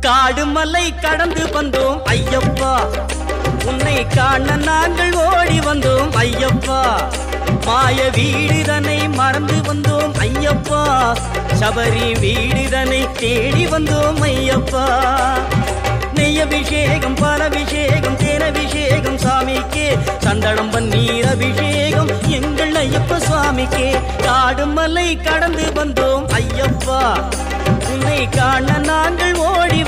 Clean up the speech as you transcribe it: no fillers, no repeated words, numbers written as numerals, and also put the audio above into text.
காடு மலை கடந்து வந்தோம் ஐயப்பா, உன்னை காண நாங்கள் ஓடி வந்தோம் ஐயப்பா. மாய வீடுதனை மறந்து வந்தோம் ஐயப்பா, சபரி வீடுதனை தேடி வந்தோம் ஐயப்பா. நெய்யபிஷேகம் பாலபிஷேகம் தேனபிஷேகம் சாமிக்கே, சந்தனம் பன்னீர் அபிஷேகம் எங்கள் ஐயப்ப சுவாமிக்கே. காடு மலை கடந்து வந்தோம் ஐயப்பா, உன்னை காண நாங்கள் ஓடி